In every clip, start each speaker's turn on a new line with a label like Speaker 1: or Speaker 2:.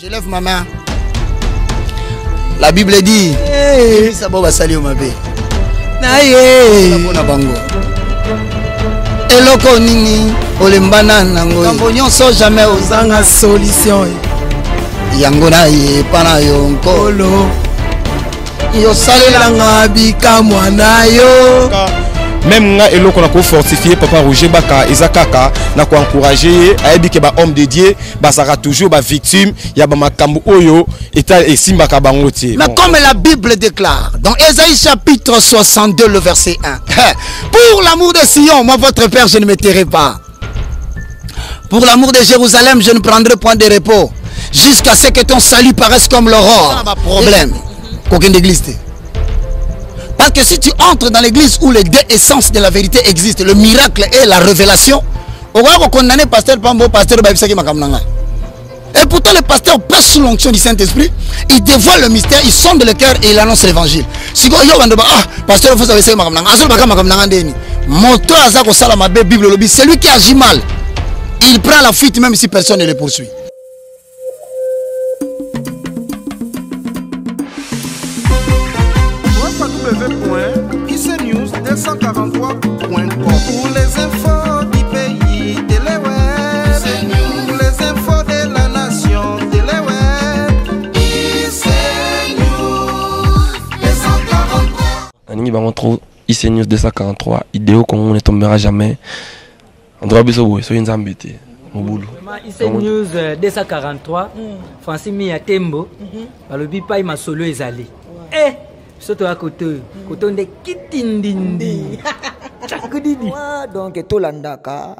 Speaker 1: Je lève ma main. La Bible dit Sabo sali o mabe. Na bango. Eloko nini olembana nango. Kambo nyonso jamais ozanga solution. Yango na ye pana yo nkolo. Yo salelanga bika mwana yo.
Speaker 2: Même nga eloko na ko fortifier papa Roger Baka ezakaka na ko encourager ayebi ke ba homme de Dieu ba sera toujours ba victime ya ba makambo oyo eta esimbaka bango tie.
Speaker 1: Mais comme la Bible déclare dans Ésaïe chapitre 62 le verset 1. Pour l'amour de Sion, moi votre père je ne me tairai pas. Pour l'amour de Jérusalem, je ne prendrai point de repos jusqu'à ce que ton salut paraisse comme l'aurore. Pas problème. Qu'aucune église. Parce que si tu entres dans l'église où les deux essences de la vérité existent, le miracle et la révélation, on va condamner pasteur Pambo, pasteur Babisaki Makamnanga. Et pourtant le pasteur passe sous l'onction du Saint-Esprit, il dévoile le mystère, il sonde le cœur et il annonce l'évangile. Si pasteur vous avez Makamnanga, moto azako salama Bible lobby, celui qui agit mal, il prend la fuite même si personne ne le poursuit.
Speaker 3: www.icnews243.com pour les infos du pays de l'Ouest, pour les infos de la nation de l'Ouest. icnews 243.
Speaker 4: Aningi bango trop icnews 243 idéo qu'on ne tombera jamais. Androit biso so nzambe te mobulu.
Speaker 5: icnews 243 Francis Miatembo balobi pa ma solo ezali. Surtout à côté de Kitindindi.
Speaker 6: Donc, Tolandaka,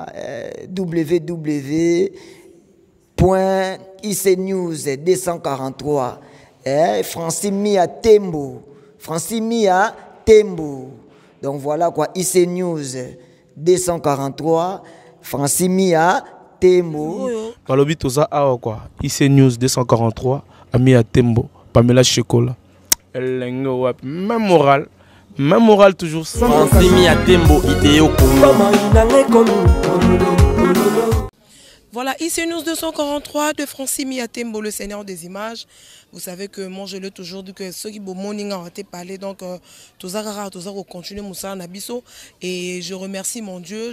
Speaker 6: www.icnews243, Francis Miatembo. Francis Miatembo. Donc, voilà quoi, icnews243, Francis Miatembo.
Speaker 7: Balobi toza awa quoi, icnews243, Miatembo, Pamela Chocolat. Même moral toujours sans
Speaker 8: Voilà, icnews 243 de Francis Miatembo, le Seigneur des images. Vous savez que moi je l'ai toujours dit que ceux qui bon morning ont été parlé donc tous continuer Moussa Nabiso et je remercie mon Dieu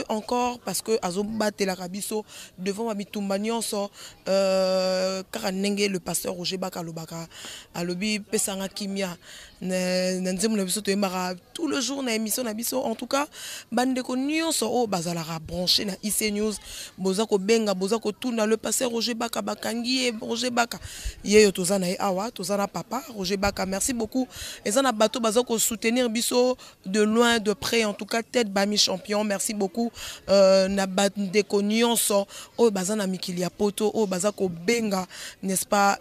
Speaker 8: encore parce que azobate la Rabiso devant Mabitumbanion so karanenge le pasteur Roger Baka Lobaka alobi pesanga kimia tout le jour na émission Nabiso en tout cas bande ko nyonso o bazalara branché na icnews bozako benga bozako tuna le pasteur Roger Baka bakangi Roger Baka yeyo tozana awa tozana papa Roger Baka merci beaucoup ezana bateau bazako soutenir biso de loin de près en tout cas tête bami champion merci beaucoup na bande ko nyonso o bazana mikili ya poto o bazako benga n'est-ce pas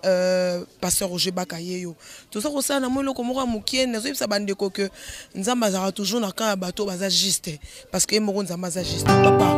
Speaker 8: pasteur Roger Baka yeyo tozako sana mo loko moko mukie nazo bisa bande ko que nzamba za toujours na ka bateau baza juste parce que mo nzamba za juste papa.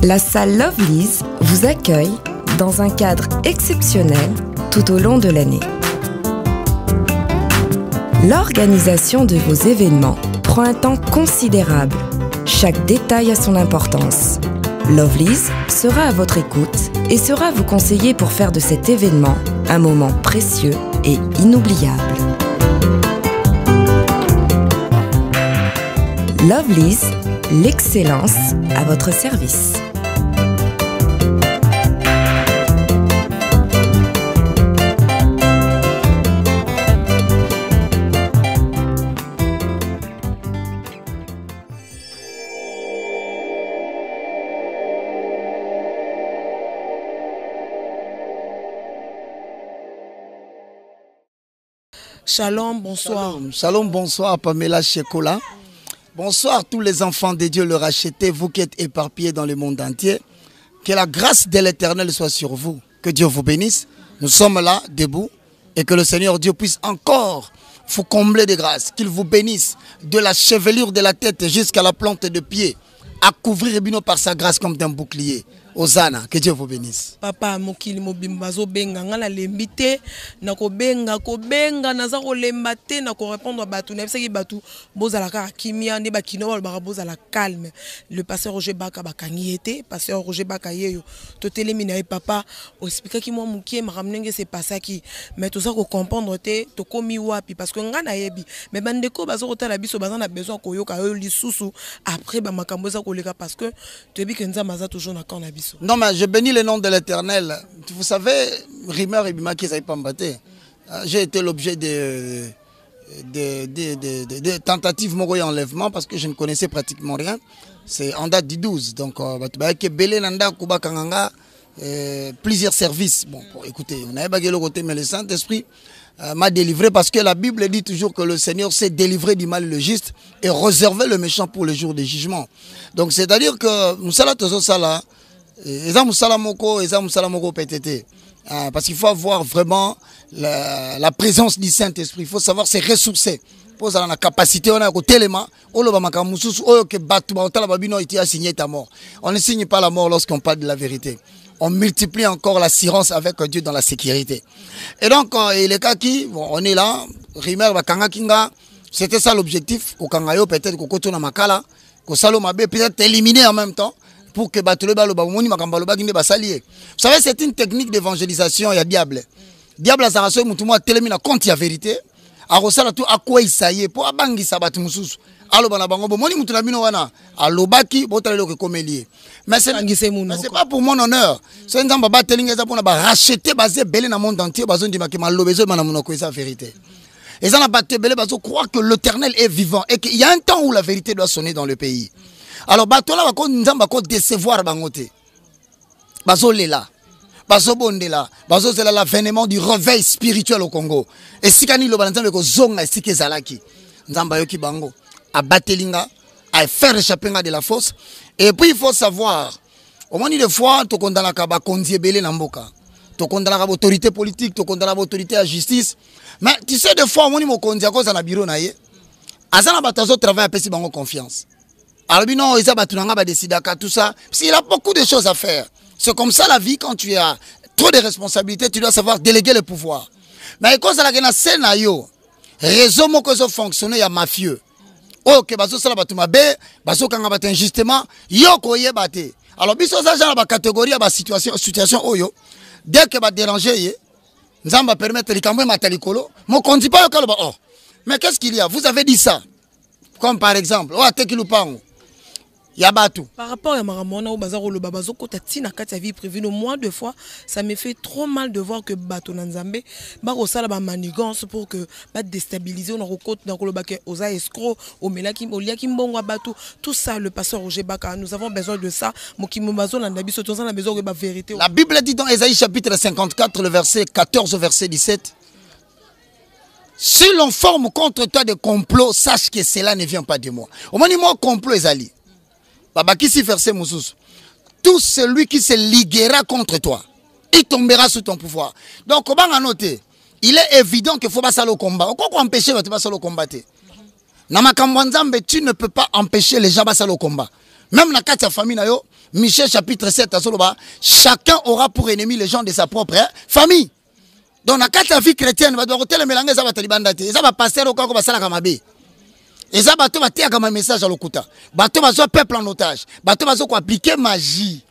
Speaker 9: La salle Lovely's vous accueille dans un cadre exceptionnel tout au long de l'année. L'organisation de vos événements prend un temps considérable. Chaque détail a son importance. Lovely's sera à votre écoute et sera vous conseiller pour faire de cet événement un moment précieux et inoubliable. Lovely's, l'excellence à votre service.
Speaker 8: Shalom, bonsoir.
Speaker 1: Shalom, bonsoir Pamela Chocolat. Bonsoir tous les enfants de Dieu, le rachetés, vous qui êtes éparpillés dans le monde entier. Que la grâce de l'Éternel soit sur vous. Que Dieu vous bénisse. Nous sommes là, debout, et que le Seigneur Dieu puisse encore vous comble de grâce, qu'il vous bénisse de la chevelure de la tête jusqu'à la plante de pied, à couvrir Bino par sa grâce comme d'un bouclier. Osana, que Dieu vous bénisse.
Speaker 8: Papa mokili mobimba zo benga ngala lembité na ko benga naza ko lembate na ko répondre batu na bisaki batu bozala ka kimia ne bakino ba bozala calme. Le pasteur Roger Baka bakangi était pasteur Roger Baka yeyo to telemina et papa expliquer ki moi mukie maramnenge c'est pas ça qui mais tout ça ko comprendre te to komi wapi parce que ngana yebi mais bandeko bazo kotala biso bazana besoin ko yoka yo lisusu après ba makambo za ko leka parce que tu bi kenza maza toujours na kana biso.
Speaker 1: Non, mais je bénis le nom de l'Éternel. Vous savez, Rimer et Bima qui pas mbatté. J'ai été l'objet de tentatives de enlèvement parce que je ne connaissais pratiquement rien. C'est en date du 12. Donc, plusieurs services. Bon, écoutez, on avait bagué le côté, mais le Saint-Esprit m'a délivré parce que la Bible dit toujours que le Seigneur s'est délivré du mal le juste et réservé le méchant pour le jour du jugement. Donc, c'est-à-dire que nous sommes là. Parce qu'il faut avoir vraiment la présence du Saint-Esprit. Il faut savoir se ressourcer. Il faut avoir la capacité. On a on ne signe pas la mort lorsqu'on parle de la vérité. On multiplie encore l'assurance avec Dieu dans la sécurité. Et donc, les cas qui, bon, on est là, Rimer Bakanga Kinga, c'était ça l'objectif. Au Kangayo, peut-être qu'au Kotona Makala, qu'au Salomabé, peut-être éliminer en même temps. Pour que vous savez, c'est une technique d'évangélisation. Il y a diable. Diable a sarasé moutouma télémina contre la vérité. A rosala tout à quoi il s'aille pour abangi sabat musus. Allo bana bango moni mutuna bino wana. Allo baki botalelo ke komelie. Mais c'est pas pour mon honneur. C'est un baba telinga za pour racheter basé belé dans le monde entier bazon di makema lobezo mana monoko la vérité. Et ça n'a pas été belé bazo croire que l'Éternel est vivant et qu'il y a un temps où la vérité doit sonner dans le pays. Alors, batola va ko décevoir bangote. Bazo lela. Bazo bondela. Bazo c'est l'avènement du réveil spirituel au Congo. Et si kani lo banzambe ko zonga sike zalaki. Nzamba yoki bango. A batelinga, à faire échapper de la fosse. Et puis il faut savoir, au moins des fois, to kondana ka ba konzie belé na mboka. To kondana ka autorité politique, to kondana ka autorité à justice. Mais tu sais des fois, on mo kondia ko na bureau na ye. Azana batazo travail à pesi bango confiance. Alors, non, il tout ça. Il a beaucoup de choses à faire. C'est comme ça la vie, quand tu as trop de responsabilités, tu dois savoir déléguer le pouvoir. Mais quand ça la scène à yo, réseau mo que ça fonctionne, il y a mafieux. Ok, baso sala batuma be, baso kanga bat injustement, yo koye baté. Alors biso ça genre ba catégorie ba situation oyo, dès que ba déranger, nzamba permettre likambo matalikolo, mo kondi pas yo kaloba oh. Mais qu'est-ce qu'il y a? Vous avez dit ça. Comme par exemple, oh atekilupango.
Speaker 8: Par rapport à Maramona ou Bazaro le Babazo, Kotatina Katia vie privée, moins de fois, ça me fait trop mal de voir que Bato Nanzambe, Barosala manigance pour que pas déstabiliser, on a recote dans le bac aux escrocs, au Melakim, au Liakim Bongo Bato, tout ça, le pasteur Roger Baka, nous avons besoin de ça. Mokimomazo, Nandabi, on a besoin de la vérité.
Speaker 1: La Bible dit dans Ésaïe chapitre 54, le verset 14 au verset 17. Si l'on forme contre toi des complots, sache que cela ne vient pas de moi. Au moins, moi, complot, Ezali. Tout celui qui se liguera contre toi, il tombera sous ton pouvoir. Donc, comment noter? Il est évident qu'il faut pas le combat. Pourquoi empêcher de passer le combattre? Tu ne peux pas empêcher les gens de passer le combat. Même dans la famille, Michel chapitre 7, chacun aura pour ennemi les gens de sa propre famille. Donc, dans la vie chrétienne, il va passer au camp et ça, bateau va tirer comme un message à l'okuta. Bateau va jouer peuple en otage. Bateau va jouer appliquer magie.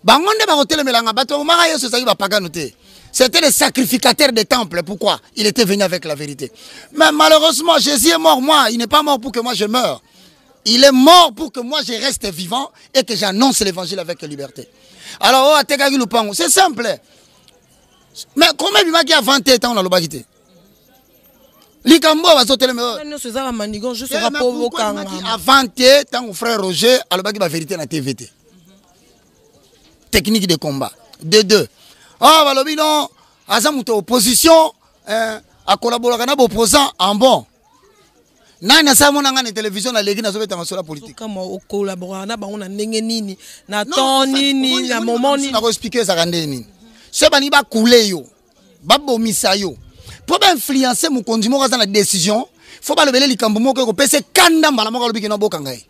Speaker 1: Bangonde va retirer melanga. Bateau maraïo ce ça va pas gagner. C'était le sacrificateur des temples. Pourquoi? Il était venu avec la vérité. Mais malheureusement, Jésus est mort. Moi, il n'est pas mort pour que moi je meure. Il est mort pour que moi je reste vivant et que j'annonce l'évangile avec liberté. Alors, c'est simple. Mais comment il m'a dit à 20 ans dans le bagité? Likambo va sauter le meilleur.
Speaker 8: Non, c'est ça la manigance, je serai pas au Kanga.
Speaker 1: Avant tant frère Roger, alors la vérité na TVT. Technique de combat. De deux. Ah, balobi non, azamuto opposition, à collaborer avec opposant en bon. Nani sa mona ngane télévision na legi na zobeta masola politique.
Speaker 8: Comme au collaborer na ba on a ndenge nini, na ton nini, na moment nini.
Speaker 1: Na ko expliquer ça kande nini. Ce bani ba couler yo. Ba bomisa yo. Pour influencer mon conduit dans la décision, il faut pas le les camboumo que pèse kanda mbala moko lobi kinobo kangai.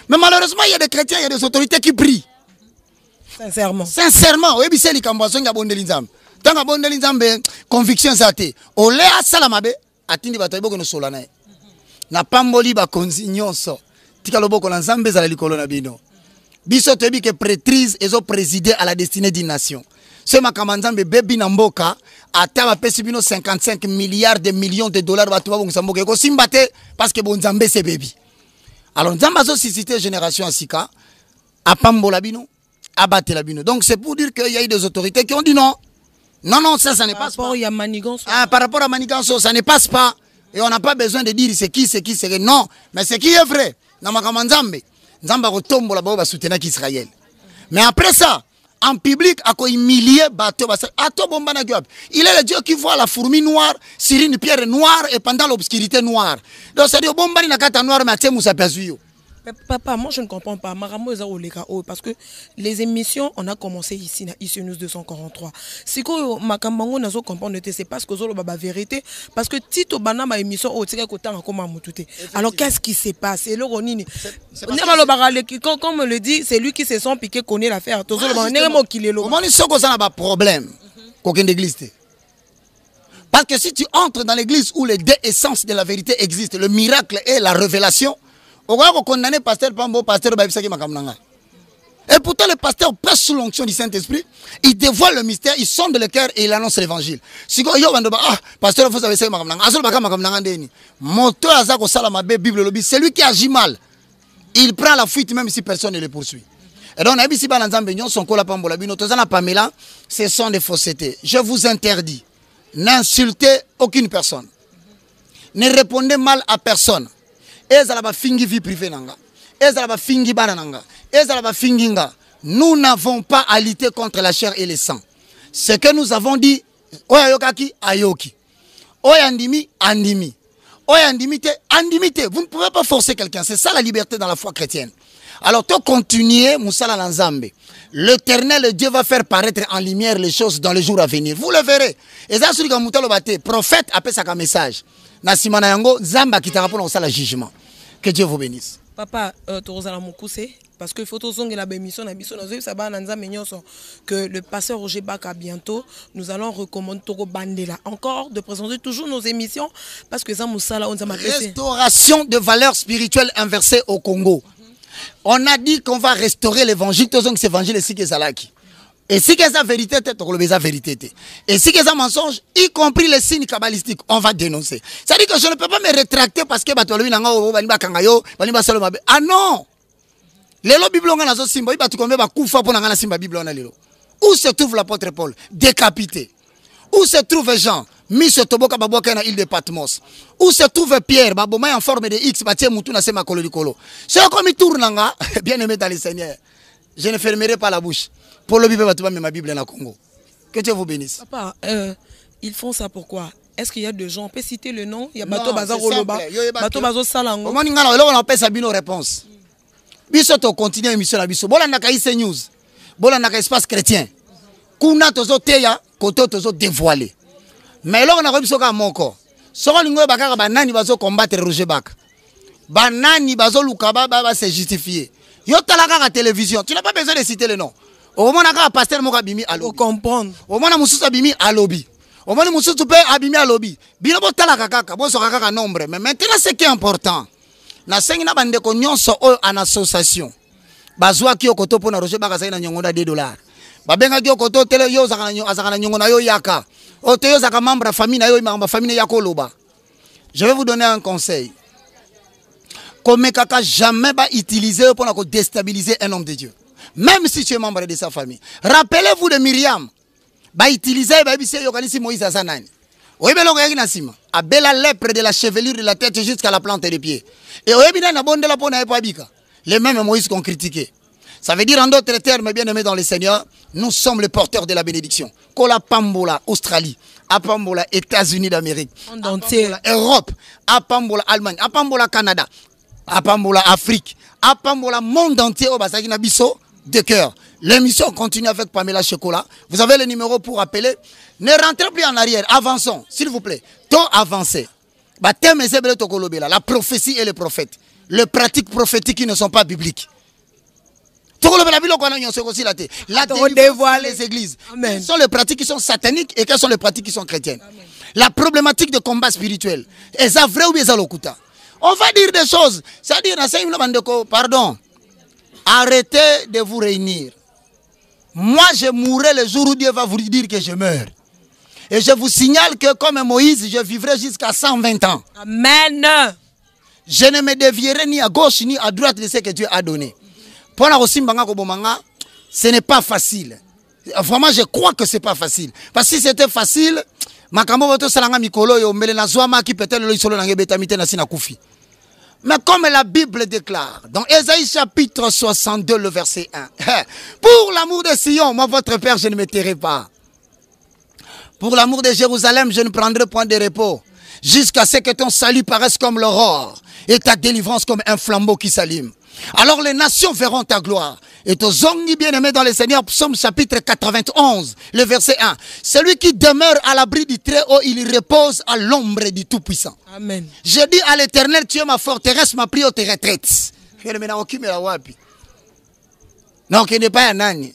Speaker 1: Mais malheureusement, il y a des chrétiens, il y a des autorités qui prient.
Speaker 8: Sincèrement.
Speaker 1: Sincèrement, oui, c'est les camboisons qui ont abondé l'Inzam. Tant qu'abondé l'Inzam, conviction ça te. Olé à salamabe, atindi batoibo que nous solanae. Na pamboli ba consignon so. Tika lobo ko l'Inzam bezala likolo na bino. Biso tebi que prêtrise et ont présidé à la destinée d'une nation. Ce makamanzambe bebi namboka ataba pesi bino 55 milliards de millions de dollars batuba bonsamboka ko simbate parce que bonzambe c'est bebi. Alors nzamba zo suscité génération asika apambola bino abattre la bino. Donc c'est pour dire qu'il y a eu des autorités qui ont dit non. Non, non, ça ne passe pas.
Speaker 8: Il y a manigance.
Speaker 1: Ah, par rapport à manigance, ça ne passe pas. Et on n'a pas besoin de dire c'est qui, c'est qui, c'est qui. Non, mais c'est qui est vrai. Namakamazambe. Nzamba retombe là-bas, va soutenir Israël. Mais après ça, en public, à quoi humilier bateau, il est le Dieu qui voit la fourmi noire sur une pierre noire et pendant l'obscurité noire. Donc c'est dire bombani na kata noire mais moussa perzuyo.
Speaker 8: Papa, moi je ne comprends pas. Parce que les émissions, on a commencé ici, ici News 243. Si vous ne comprenez pas, c'est parce que vous avez la vérité. Parce que Tito Banama émission, alors qu'est-ce qui s'est passé? Comme on le dit, c'est lui qui se sent piqué, connaît l'affaire. Comment
Speaker 1: est-ce qu'on a un problème qu'aucune église? Parce que si tu entres dans l'église où les deux essences de la vérité existent, le miracle et la révélation, on va condamner pasteur Pambo, pasteur Babisaki Makamnanga. Et pourtant, le pasteur passe sous l'onction du Saint-Esprit, il dévoile le mystère, il sonde le cœur et il annonce l'évangile. Si vous avez pasteur Babisaki Makamnanga, c'est lui qui agit mal. Il prend la fuite même si personne ne le poursuit. Et donc, ce sont des faussetés. Je vous interdis, n'insultez aucune personne. Ne répondez mal à personne. Fingi vie privée nanga. Fingi bananga. Finginga. Nous n'avons pas à lutter contre la chair et le sang. Ce que nous avons dit, oyayokaki ayoki. Oyandimi andimi. Oyandimite andimite. Vous ne pouvez pas forcer quelqu'un. C'est ça la liberté dans la foi chrétienne. Alors, tu continuez, Moussala Lanzambe. L'Éternel Dieu va faire paraître en lumière les choses dans les jours à venir. Vous le verrez. Et ça, c'est le prophète appelle ça un message. Nasimana yango Zamba qui t'a rappelé le jugement. Que Dieu vous bénisse.
Speaker 8: Papa, parce que photo zong la bémission que le pasteur Roger Baka bientôt nous allons recommander Toro Bandela encore de présenter toujours nos émissions parce que ça moussala on
Speaker 1: restauration de valeurs spirituelles inversées au Congo. On a dit qu'on va restaurer l'évangile, tout cet évangile ici qui est salaki. Et si c'est la vérité, c'est vérité. Et si c'est un mensonge, y compris les signes kabbalistiques, on va dénoncer. C'est-à-dire que je ne peux pas me rétracter parce que ah non! Lelo Bible on a simba, où se trouve l'apôtre Paul? Décapité. Où se trouve Jean? Mis sur Toboka Baboka na île de Patmos. Où se trouve Pierre? Baboma en forme de X, Batia Moutouna Sema Kolo. C'est comme il tourne là, bien aimé dans le Seigneur. Je ne fermerai pas la bouche. Pour le Bible, tu vas mettre ma Bible dans le Congo. Que Dieu vous bénisse.
Speaker 8: Papa, ils font ça pourquoi? Est-ce qu'il y a des gens? On peut citer le nom? Il y a Bato Bazar Oloba, Bato Bazo Salango.
Speaker 1: Comment on appelle ça nos réponses? Bisoto continue l'émission la biso. Bola naka IC News. Bola naka espace chrétien. Kuna tozo teya, koto tozo dévoilé. Mais là on a rebiso ka moko. Soko lingo bakaka banani bazo combattre Roger Baka. Banani bazo lukaba ba se justifier. Yo talaka la télévision. Tu n'as pas besoin de citer le nom. Au moment où pasteur moka bimi alobi.
Speaker 8: Faut comprendre.
Speaker 1: Au moment où mususu bimi alobi. Au moment où mususu pe abimi alobi. Bino bo talaka kaka, bo so kaka nombre. Mais maintenant ce qui est important. Na sengi na bande ko nyonso en association. Bazwa ki okoto pona Roger Baka na nyongoda $2. Babenga ki okoto tele yo azakana nyongona yo yaka. O te yo zaka membre famille na yo ma famille yako loba. Je vais vous donner un conseil. Comme kaka jamais va utiliser pour déstabiliser un homme de Dieu. Même si tu es membre de sa famille. Rappelez-vous de Myriam. Va utiliser Moïse Azanani. Oui, mais l'on a bella lèpre de la chevelure de la tête jusqu'à la plante des pieds. Et les mêmes Moïse qu'on critiqué. Ça veut dire en d'autres termes, bien aimés dans le Seigneur, nous sommes les porteurs de la bénédiction. Kola Pambola, Australie. Apambola, États-Unis d'Amérique. Apambola, Europe. Apambola, Allemagne. Apambola, Canada. Apambola, Afrique. Apambola, monde entier. Obasaki Nabiso. de cœur. L'émission continue avec Pamela Chocolat. Vous avez le numéro pour appeler. Ne rentrez plus en arrière. Avançons, s'il vous plaît. Tôt avancé. La prophétie et les prophètes. Les pratiques prophétiques qui ne sont pas bibliques. La dévoile les églises. Amen. Quelles sont les pratiques qui sont sataniques et quelles sont les pratiques qui sont chrétiennes? Amen. La problématique de combat spirituel. Est-ce vrai ou est-ce locuta? On va dire des choses. C'est-à-dire, pardon. Arrêtez de vous réunir. Moi, je mourrai le jour où Dieu va vous dire que je meurs. Et je vous signale que comme Moïse, je vivrai jusqu'à 120 ans.
Speaker 8: Amen.
Speaker 1: Je ne me dévierai ni à gauche ni à droite de ce que Dieu a donné. Pour la ce n'est pas facile. Vraiment, je crois que ce n'est pas facile. Parce que si c'était facile, mais comme la Bible déclare, dans Ésaïe chapitre 62, le verset 1, pour l'amour de Sion, moi votre Père, je ne me tairai pas. Pour l'amour de Jérusalem, je ne prendrai point de repos, jusqu'à ce que ton salut paraisse comme l'aurore, et ta délivrance comme un flambeau qui s'allume. Alors les nations verront ta gloire. Et ton zongi bien-aimé dans le Seigneur, Psaume chapitre 91, le verset 1. Celui qui demeure à l'abri du Très-Haut, il repose à l'ombre du Tout-Puissant. Amen. Je dis à l'Éternel, tu es ma forteresse, ma plus haute retraite. Non, qui n'est pas un nani.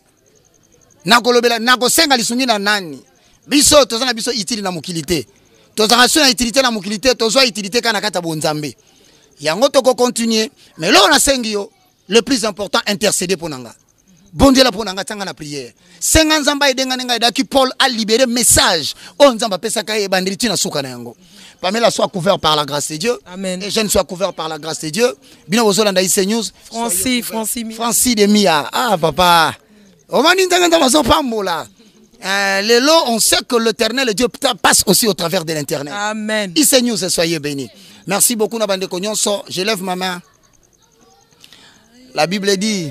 Speaker 1: Nako senga lisungi na nani. Biso, tozana biso itili na mukilité. Tozana suna itilité na mukilité, tozo itilité kana kata bonzambe. Yango toko continuer, mais là on a sengio, le plus important, intercéder pour nanga. Bon Dieu la pour nanga tanga na prière. Senga nzamba edenga nenga edaki Paul a libéré message. On nzamba pesa kaye bandriti na suka na yango. Pamela soit couvert par la grâce de Dieu. Amen. Et jeune soit couvert par la grâce de Dieu. Bino ozolanda IC News. Francis de Mia. Ah papa. Omani nzanga nzamba zo pambola. Les lots, on sait que l'Éternel, Dieu passe aussi au travers de l'Internet. Amen. IC News, soyez bénis. Merci beaucoup, Nabande Konyonso. Je lève ma main. La Bible dit,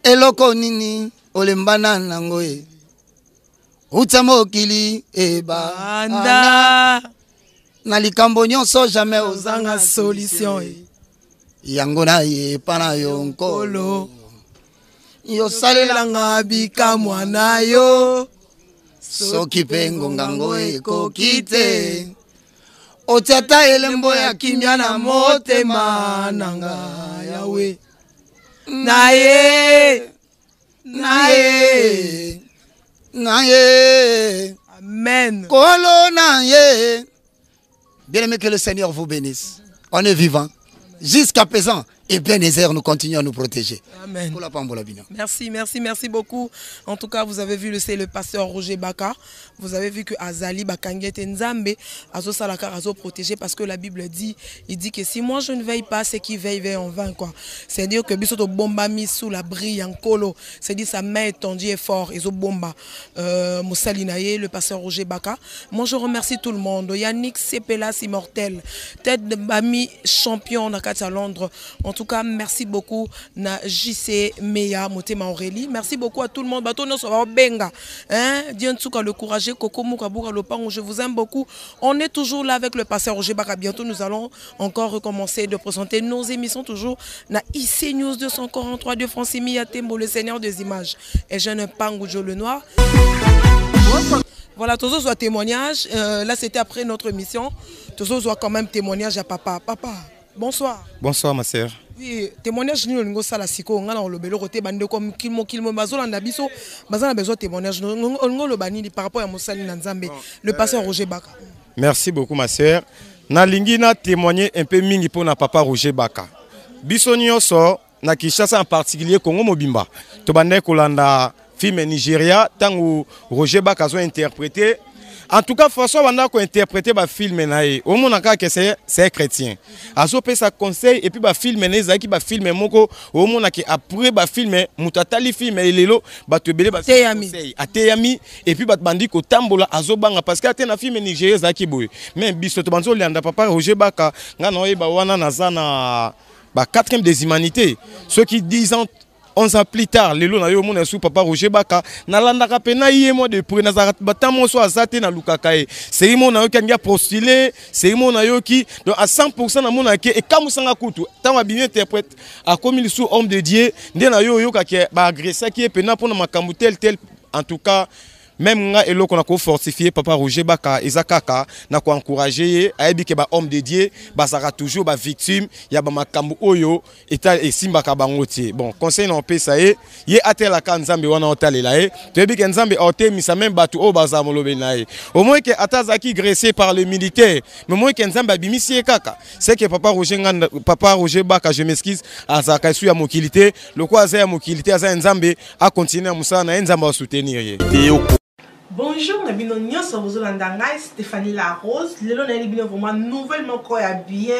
Speaker 1: Eloko nini olembana nangoe utamokili eba na likambo nyonso jamais ozanga solution yango na ye pana yo nkolo yo salelanga bikamwa na yo soki pe ngonga ngo ekoki te otiata elembo ya kimia na motema nanga yawe naye amen kolo naye. Bien aimé, que le Seigneur vous bénisse. On est vivant jusqu'à présent. Et Bénézer, nous continuons à nous protéger. Amen.
Speaker 8: Merci beaucoup. En tout cas, vous avez vu, c'est le pasteur Roger Baka. Vous avez vu que Azali Bakangete Nzambe, Azo Salaka, Azo protégé, parce que la Bible dit, il dit que si moi je ne veille pas, c'est qui veille en vain, quoi. C'est-à-dire que Bisoto Bomba mis sous l'abri en colo. C'est-à-dire sa main étendue et fort. Iso Bomba, Moussalinaye, le pasteur Roger Baka. Moi, je remercie tout le monde. Yannick Sepelas immortel, tête de Bami champion à Londres. En tout cas, merci beaucoup na JC Meya Motema Aurélie. Merci beaucoup à tout le monde. Bato no so benga. Hein? Dientsuka le courageux Koko Mukabuka Lopango, je vous aime beaucoup. On est toujours là avec le pasteur Roger Baka. Bientôt nous allons encore recommencer de présenter nos émissions toujours na IC News 243 de Francimi Atembo, le Seigneur des images. Et je ne Pangujo le Noir. Voilà, tous soit témoignage. Là c'était après notre émission. Tous soit quand même témoignage à papa. Papa, bonsoir.
Speaker 2: Bonsoir ma sœur.
Speaker 8: Oui, témoignage ni ngo sala siko nga na lobelo côté bande comme kilmo bazola na biso bazana besoin témoignage ngo lo bani par rapport à Mosali na Nzambe le pasteur Roger Baka.
Speaker 2: Merci beaucoup ma sœur. Na lingi na témoigner un peu mingi pour na papa Roger Baka. Biso nyonso na Kinshasa en particulier Congo Mobimba. To bande kolanda film Nigeria tango Roger Baka zo interprété. En tout cas, François Wanda a interprété le film, au monde que c'est chrétien. Azo pe sa conseil et puis le film qui ba film moko au monde qui après ba film mutatali film lelo ba te belé ba conseil ateyami et puis ba bandi ko tambola azo banga parce que atena film Nigeria zaki boy. Mais biso to banzo lianda papa Roger Baka ngana oyeba wana nazana ba 4e des humanités ceux qui disent 11 ans plus tard lelo na yo mona sou papa Roger Baka na landaka pe na yé moi de pour na zarat batamo so azate na lukaka e c'est mo na yo ki a postulé c'est mo na yo ki donc à 100% na mona ke e kamusanga kutu tant bien interprète a comme il sous homme de Dieu ndé na yo ka ki ba agressé qui pe na pour na makambu tel en tout cas. Même nga elo qu'on a fortifié papa Roger Baka ezakaka na ko encourager ayebi ke ba homme de Dieu ba sera toujours ba victime ya ba makambu oyo eta esimba ka bangotie bon conseil non pe ça ye atela ka nzambe wana otalela e toyebi ke nzambe ote misa même batu o baza molobe na e au moins que atazaki agressé par le militaire mais moins que nzambe abimisi kaka c'est que papa Roger Baka je m'excuse azaka su ya mokilité le quoi za ya mokilité aza nzambe a continuer musa na nzambe a soutenir ye.
Speaker 10: Bonjour, vous Stéphanie Larose. Lelo na libino vraiment nouvellement quoi bien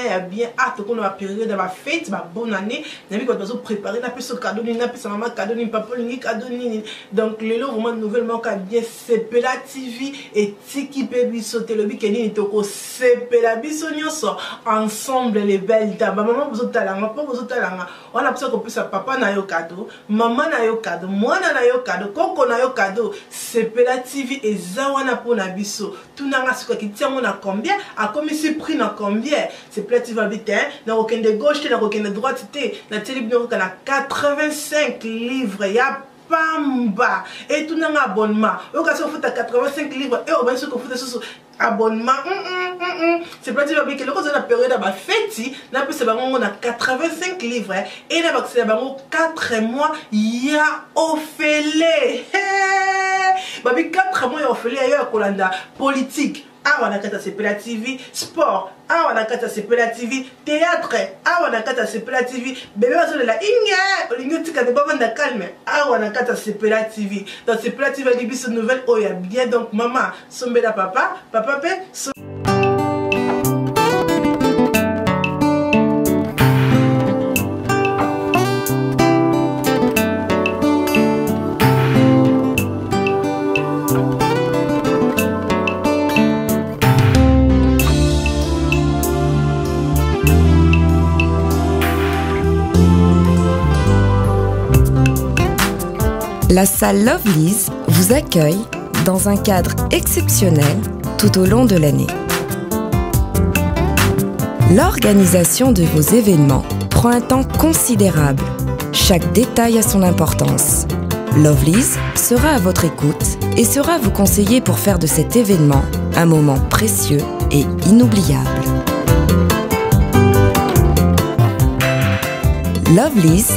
Speaker 10: hâte qu'on a période de la fête, ma bonne année. N'a pas besoin préparer na ce cadeau ni na sa maman cadeau ni papa ni cadeau ni. Donc lelo vraiment nouvellement quoi bien Sepela TV et Tiki Baby sauter le bikini ni toko Sepela biso nyonso ensemble les belles dames. Maman vous talanga, papa vous talanga. On a besoin qu'on puisse papa na yo cadeau, maman na yo cadeau, moi na yo cadeau, koko na yo cadeau. Sepela TV et zawana pour nabiso tout nanga ce qui tient mon à combien a comme ici prix na combien c'est plate va vite na aucun de gauche na aucun de droite na télévision na 85 livres ya pamba et tout nanga abonnement au cas où faut 85 livres et au bien sûr qu'on faut sous abonnement c'est plate va vite le cause de la période à ma fête na plus c'est on a 85 livres et na c'est bango 4 mois ya offélé babi 4 mois ya offélé ailleurs Kolanda politique wana kata Sepela TV sport wana kata Sepela TV théâtre wana kata Sepela TV bébé bazo la inga olingo tika de bavanda calme wana kata Sepela TV dans Sepela TV a biso nouvelle oya bien donc maman sombela papa pe
Speaker 9: La salle Lovely's vous accueille dans un cadre exceptionnel tout au long de l'année. L'organisation de vos événements prend un temps considérable. Chaque détail a son importance. Lovely's sera à votre écoute et sera vous conseiller pour faire de cet événement un moment précieux et inoubliable. Lovely's,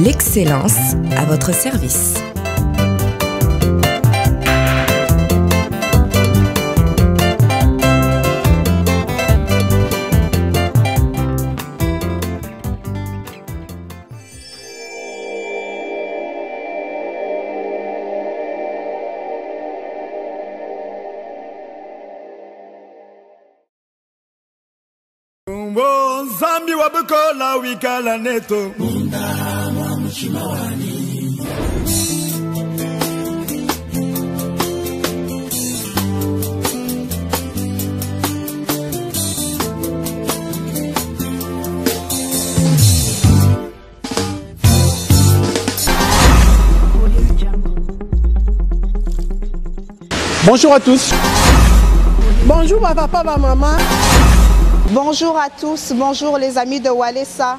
Speaker 9: l'excellence à votre service.
Speaker 11: Zambi wabukola wikala neto
Speaker 12: Bonjour à tous.
Speaker 13: Bonjour ma papa, ma maman.
Speaker 14: Bonjour à tous, bonjour les amis de Walesa.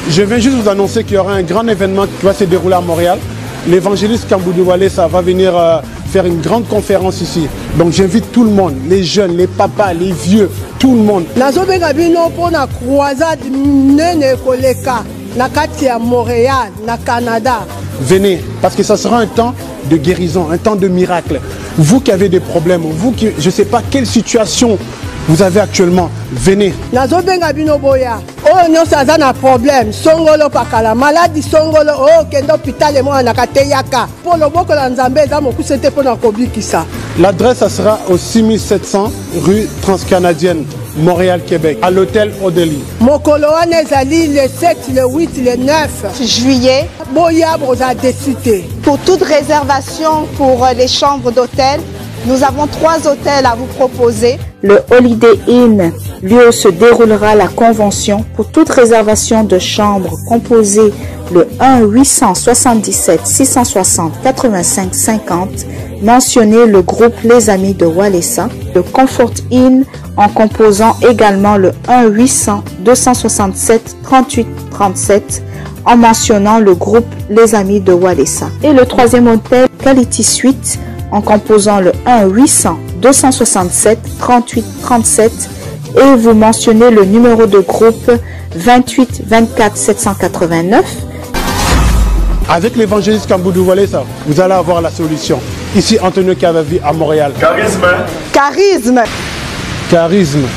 Speaker 12: Je viens juste vous annoncer qu'il y aura un grand événement qui va se dérouler à Montréal. L'évangéliste Kamboudou Walesa va venir faire une grande conférence ici. Donc j'invite tout le monde, les jeunes, les papas, les vieux, tout le monde.
Speaker 13: À Montréal, na Canada.
Speaker 12: Venez, parce que ça sera un temps de guérison, un temps de miracle. Vous qui avez des problèmes, vous qui, je ne sais pas quelle situation vous avez actuellement, venez.
Speaker 13: Oh non, ça a un problème. Songolo pakala, maladie songolo, oh kendo hôpital et moi nakateyaka. Pour le boko la nzambe za moku c'était pour na kobikisa.
Speaker 12: L'adresse ça sera au 6700 rue Transcanadienne, Montréal, Québec, à l'hôtel Odeli.
Speaker 13: Mokolo Anezali le 7, le 8, le 9
Speaker 14: juillet.
Speaker 13: Boya broza décité.
Speaker 14: Pour toute réservation pour les chambres d'hôtel, nous avons 3 hôtels à vous proposer.
Speaker 15: Le Holiday Inn, lieu où se déroulera la convention. Pour toute réservation de chambre composée le 1-877-660-85-50, mentionnez le groupe Les Amis de Walesa, le Comfort Inn en composant également le 1-800-267-38-37 en mentionnant le groupe Les Amis de Walesa. Et le troisième hôtel Quality Suite en composant le 1-800-267-38-37 et vous mentionnez le numéro de groupe 28 24 789.
Speaker 12: Avec l'évangéliste Kamboudu Walesa, vous allez avoir la solution. Ici, Antonio Cavavi à Montréal.
Speaker 11: Charisme.
Speaker 14: Charisme.
Speaker 12: Charisme.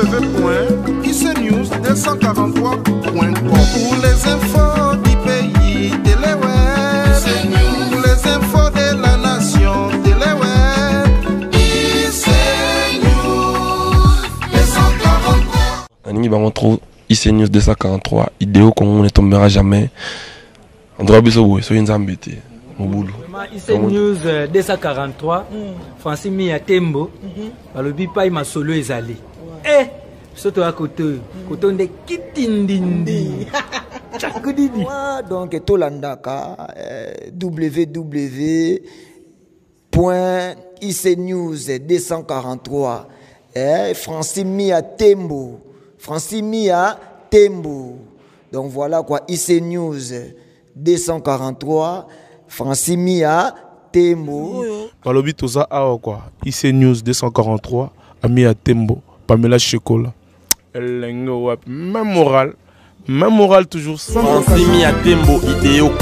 Speaker 3: www.icenews243.com. Pour les infos du pays, Téléweb. Pour les infos de la nation, Téléweb. Icenews 243.
Speaker 4: Aningi bango trop Icenews 243 idéo qu'on ne tombera jamais. On doit biso boy so nzambe te mobulu.
Speaker 5: Icenews 243 Francis Mia Tembo balobi pa masolo ezali. Eh soto à côté de kitindindi. Chakudidi.
Speaker 6: Donc tolandaka www.icenews243 Francis Mia Tembo. Francis Mia Tembo. Donc voilà quoi, Icenews 243 Francis Mia Tembo.
Speaker 7: Balobi toza awa quoi, Icenews 243 Mia Tembo, Pamela Chekola. Même moral toujours.
Speaker 4: Francis Mia Tembo idéo.